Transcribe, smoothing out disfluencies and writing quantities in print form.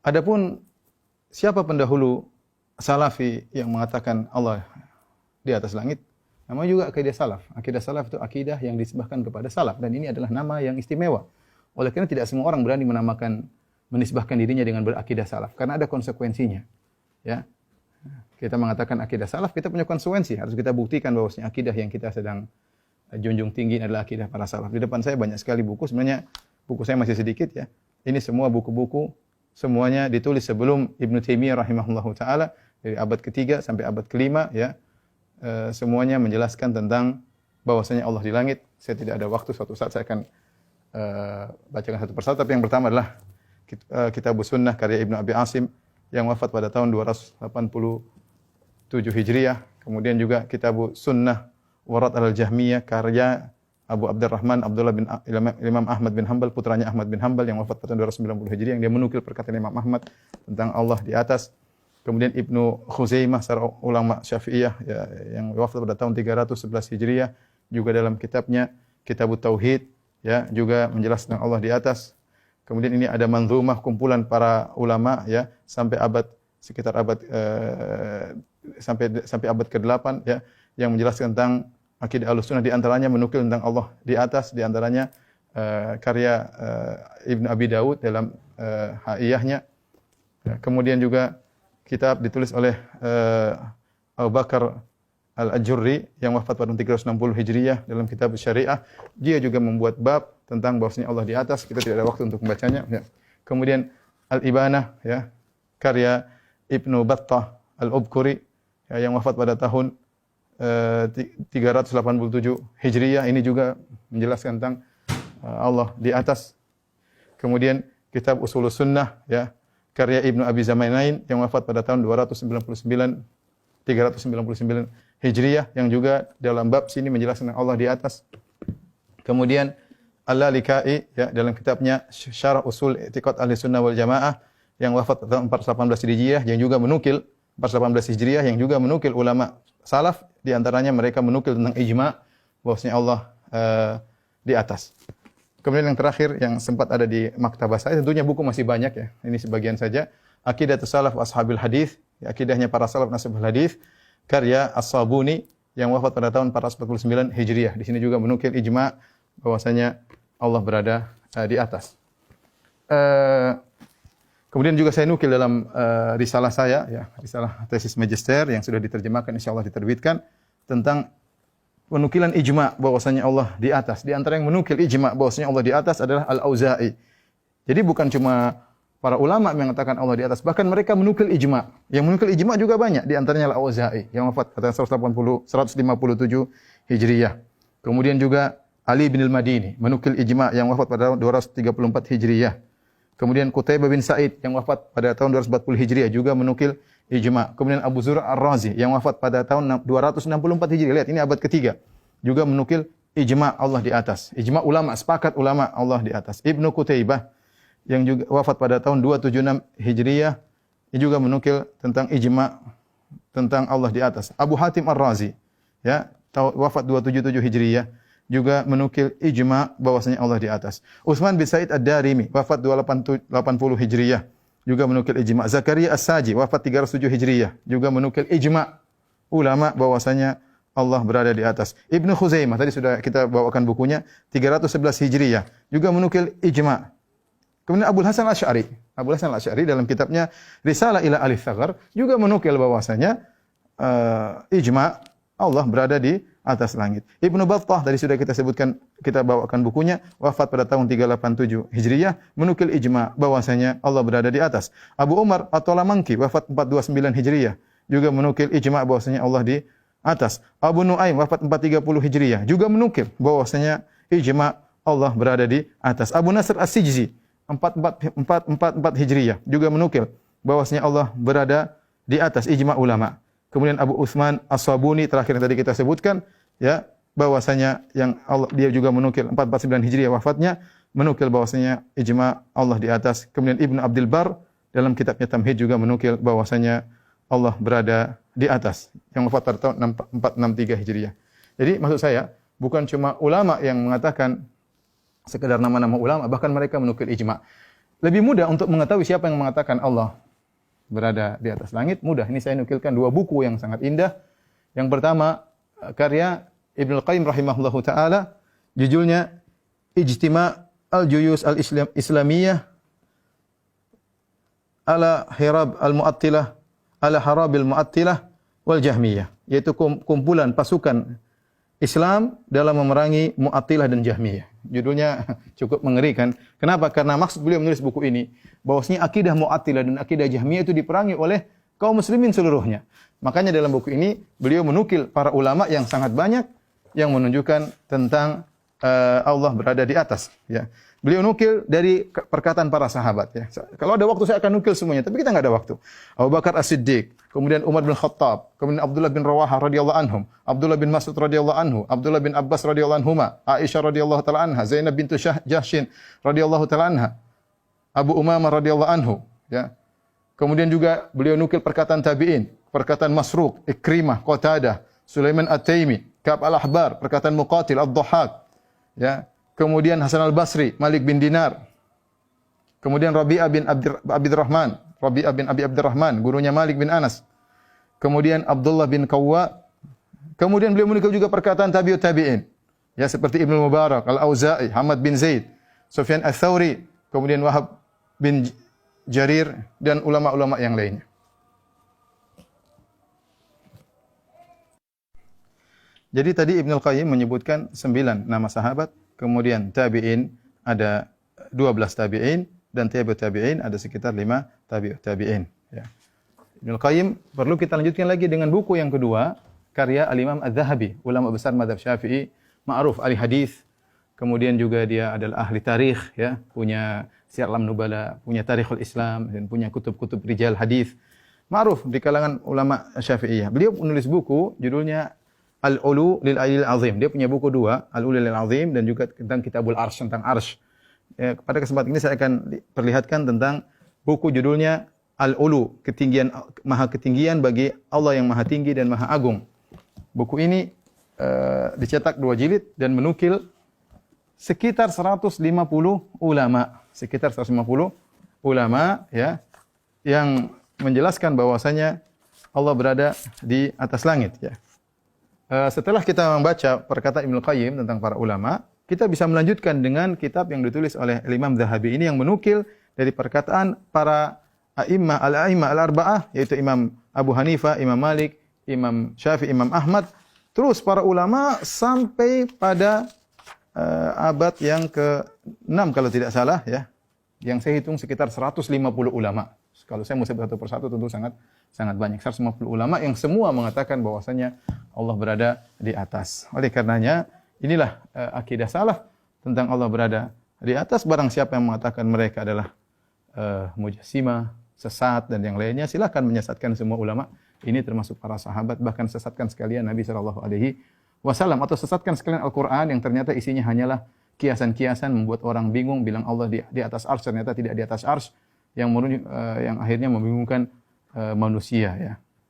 Adapun siapa pendahulu salafi yang mengatakan Allah di atas langit, namanya juga akidah salaf. Akidah salaf itu akidah yang disebahkan kepada salaf dan ini adalah nama yang istimewa. Oleh karena tidak semua orang berani menisbahkan dirinya dengan berakidah salaf karena ada konsekuensinya. Ya. Kita mengatakan akidah salaf, kita punya konsekuensi. Harus kita buktikan bahwasanya akidah yang kita sedang junjung tinggi adalah akidah para salaf. Di depan saya banyak sekali buku, sebenarnya buku saya masih sedikit ya. Ini semua buku-buku semuanya ditulis sebelum Ibnu Taimiyah rahimahullahu taala dari abad ketiga sampai abad kelima ya. Semuanya menjelaskan tentang bahwasanya Allah di langit. Saya tidak ada waktu, suatu saat saya akan bacakan satu persatu. Tapi yang pertama adalah Kitabus Sunnah karya Ibnu Abi Asim yang wafat pada tahun 287 Hijriah. Kemudian juga Kitabus Sunnah Warad al-Jahmiyah karya Abu Abdurrahman Abdullah bin Imam Ahmad bin Hanbal, putranya Ahmad bin Hanbal yang wafat pada tahun 290 Hijriah, yang dia menukil perkataan Imam Ahmad tentang Allah di atas. Kemudian Ibnu Khuzaimah, seorang ulama Syafi'iyah ya, yang wafat pada tahun 311 Hijriah, juga dalam kitabnya Kitabut Tauhid ya, juga menjelaskan Allah di atas. Kemudian ini ada manzumah kumpulan para ulama ya sampai sekitar abad sampai abad ke-8 ya, yang menjelaskan tentang akidah Ahlussunnah, di antaranya menukil tentang Allah di atas, di antaranya karya Ibnu Abi Daud dalam Haiyahnya. Kemudian juga kitab ditulis oleh Abu Bakar Al-Ajurri yang wafat pada 360 Hijriah dalam kitab Syariah. Dia juga membuat bab tentang bahwasanya Allah di atas. Kita tidak ada waktu untuk membacanya ya. Kemudian Al-Ibanah ya, karya Ibnu Battah Al-Ubkuri ya, yang wafat pada tahun 387 Hijriah, ini juga menjelaskan tentang Allah di atas. Kemudian kitab Ushulus Sunnah ya, karya Ibnu Abi Zamanain yang wafat pada tahun 399 Hijriah, yang juga dalam bab sini menjelaskan tentang Allah di atas. Kemudian Al-Lalikai ya, dalam kitabnya Syarah Usul I'tiqad Ahlussunnah wal Jamaah yang wafat pada tahun 418 Hijriah, yang juga menukil 418 Hijriah, yang juga menukil ulama salaf, di antaranya mereka menukil tentang ijma bahwasanya Allah di atas. Kemudian yang terakhir yang sempat ada di maktabah saya, tentunya buku masih banyak ya. Ini sebagian saja. Aqidatus Salaf Ashabil Hadis, ya, akidahnya para salaf Ashabul Hadis, karya As-Sabuni yang wafat pada tahun 449 Hijriah. Di sini juga menukil ijma bahwasanya Allah berada di atas. Kemudian juga saya nukil dalam risalah saya ya, risalah tesis magister yang sudah diterjemahkan, insyaallah diterbitkan, tentang penukilan ijma bahwasanya Allah di atas. Di antara yang menukil ijma bahwasanya Allah di atas adalah Al-Auza'i. Jadi bukan cuma para ulama yang mengatakan Allah di atas, bahkan mereka menukil ijma. Yang menukil ijma juga banyak, di antaranya Al-Auza'i yang wafat pada 157 Hijriah. Kemudian juga Ali bin Al-Madini menukil ijma yang wafat pada tahun 234 Hijriah. Kemudian Qutaibah bin Sa'id yang wafat pada tahun 240 Hijriah juga menukil ijma. Kemudian Abu Zur'a Ar-Razi yang wafat pada tahun 264 Hijriah. Lihat, ini abad ketiga. Juga menukil ijma Allah di atas. Ijma ulama, sepakat ulama Allah di atas. Ibnu Qutaibah yang juga wafat pada tahun 276 Hijriah, ini juga menukil tentang ijma tentang Allah di atas. Abu Hatim Ar-Razi ya, wafat 277 Hijriah, juga menukil ijma bahwasanya Allah di atas. Utsman bin Said Ad-Darimi wafat 280 Hijriah, juga menukil ijma. Zakaria As-Saji wafat 307 Hijriah, juga menukil ijma ulama bahwasanya Allah berada di atas. Ibnu Khuzaimah tadi sudah kita bawakan bukunya, 311 Hijriah, juga menukil ijma. Kemudian Abu Hasan Al-Asy'ari dalam kitabnya Risalah ila Ahli Tsaghar juga menukil bahwasanya ijma Allah berada di atas langit. Ibnu Battah tadi sudah kita sebutkan, kita bawakan bukunya, wafat pada tahun 387 Hijriah, menukil ijma bahwasanya Allah berada di atas. Abu Umar At-Talamanki wafat 429 Hijriah, juga menukil ijma bahwasanya Allah di atas. Abu Nuaim wafat 430 Hijriah, juga menukil bahwasanya ijma Allah berada di atas. Abu Nasr As-Sijzi 444 Hijriah juga menukil bahwasanya Allah berada di atas, ijma ulama. Kemudian Abu Utsman As-Sabuni terakhir yang tadi kita sebutkan ya, bahwasanya yang Allah, dia juga menukil 449 Hijriah wafatnya, menukil bahwasanya ijma Allah di atas. Kemudian Ibnu Abdul Bar dalam kitabnya Tamhid juga menukil bahwasanya Allah berada di atas, yang wafat pada tahun 463 Hijriah. Jadi maksud saya bukan cuma ulama yang mengatakan sekedar nama-nama ulama, bahkan mereka menukil ijma. lebih mudah untuk mengetahui siapa yang mengatakan Allah berada di atas langit, mudah. Ini saya nukilkan dua buku yang sangat indah. Yang pertama, karya Ibnu Qayyim rahimahullahu taala, judulnya Ijtima' al-Juyus al-Islamiyah ala Hirab al-Mu'attilah ala Harabil Mu'attilah wal Jahmiyah, yaitu kumpulan pasukan Islam dalam memerangi Mu'attilah dan Jahmiyah. Judulnya cukup mengerikan. Kenapa? Karena maksud beliau menulis buku ini bahwasanya akidah Mu'attilah dan akidah Jahmiyah itu diperangi oleh kaum muslimin seluruhnya. Makanya dalam buku ini beliau menukil para ulama yang sangat banyak yang menunjukkan tentang Allah berada di atas, ya. Beliau nukil dari perkataan para sahabat, ya. Kalau ada waktu saya akan nukil semuanya, tapi kita enggak ada waktu. Abu Bakar As-Siddiq, kemudian Umar bin Khattab, kemudian Abdullah bin Rawaha radhiyallahu anhum, Abdullah bin Mas'ud radhiyallahu anhu, Abdullah bin Abbas radhiyallahu anhuma, Aisyah radhiyallahu taala anha, Zainab bintu Jahsyin radhiyallahu taala anha, Abu Umamah radhiyallahu anhu, ya. Kemudian juga beliau nukil perkataan tabi'in, perkataan Masruq, Ikrimah, Qatadah, Sulaiman At-Taimi, Ka'ab al-Ahbar, perkataan Muqatil, Ad-Dhahhak, ya. Kemudian Hasan al-Basri, Malik bin Dinar. Kemudian Rabi'ah bin Abdurrahman, Rabi'ah bin Abi Abdurrahman, gurunya Malik bin Anas. Kemudian Abdullah bin Qawwa. Kemudian beliau menukil juga perkataan tabi'ut tabi'in. Ya, seperti Ibnu Mubarak, Al-Auza'i, Hamad bin Zaid, Sufyan Ats-Tsauri, kemudian Wahab bin Jarir dan ulama-ulama yang lainnya. Jadi tadi Ibnu Qayyim menyebutkan 9 nama sahabat. Kemudian tabi'in ada 12 tabi'in dan tabi'ut tabi'in ada sekitar 5 tabi'ut tabi'in, ya. Ibnu Qayyim perlu kita lanjutkan lagi dengan buku yang kedua, karya Al-Imam Adz-Dzahabi, ulama besar mazhab Syafi'i, ma'ruf ahli hadis. Kemudian juga dia adalah ahli tarikh, ya, punya Syiar A'lam Nubala, punya Tarikhul Islam dan punya kutub-kutub rijal hadis. Ma'ruf di kalangan ulama Syafi'iyah. Beliau menulis buku judulnya Al-Ulu lil Alil Azim. Dia punya buku dua, Al-Ulu lil Azim dan juga tentang Kitabul Arsy, tentang Arsy. Ya, pada kesempatan ini saya akan perlihatkan tentang buku judulnya Al-Ulu, ketinggian, maha ketinggian bagi Allah yang maha tinggi dan maha agung. Buku ini dicetak 2 jilid dan menukil sekitar 150 ulama, ya, yang menjelaskan bahwasanya Allah berada di atas langit, ya. Setelah kita membaca perkataan Ibnu Qayyim tentang para ulama, kita bisa melanjutkan dengan kitab yang ditulis oleh Imam Dzahabi ini yang menukil dari perkataan para a'immah al-arba'ah, yaitu Imam Abu Hanifah, Imam Malik, Imam Syafi'i, Imam Ahmad, terus para ulama sampai pada abad yang ke-6 kalau tidak salah, ya. Yang saya hitung sekitar 150 ulama. Kalau saya mau sebut satu persatu tentu sangat banyak. 150 ulama yang semua mengatakan bahwasanya Allah berada di atas. Oleh karenanya inilah akidah salah tentang Allah berada di atas. Barang siapa yang mengatakan mereka adalah mujassimah, sesat dan yang lainnya, silakan menyesatkan semua ulama. Ini termasuk para sahabat, bahkan sesatkan sekalian Nabi sallallahu alaihi wasallam, atau sesatkan sekalian Al-Qur'an yang ternyata isinya hanyalah kiasan-kiasan membuat orang bingung bilang Allah di atas arsy, ternyata tidak di atas arsy, yang akhirnya membingungkan manusia, ya.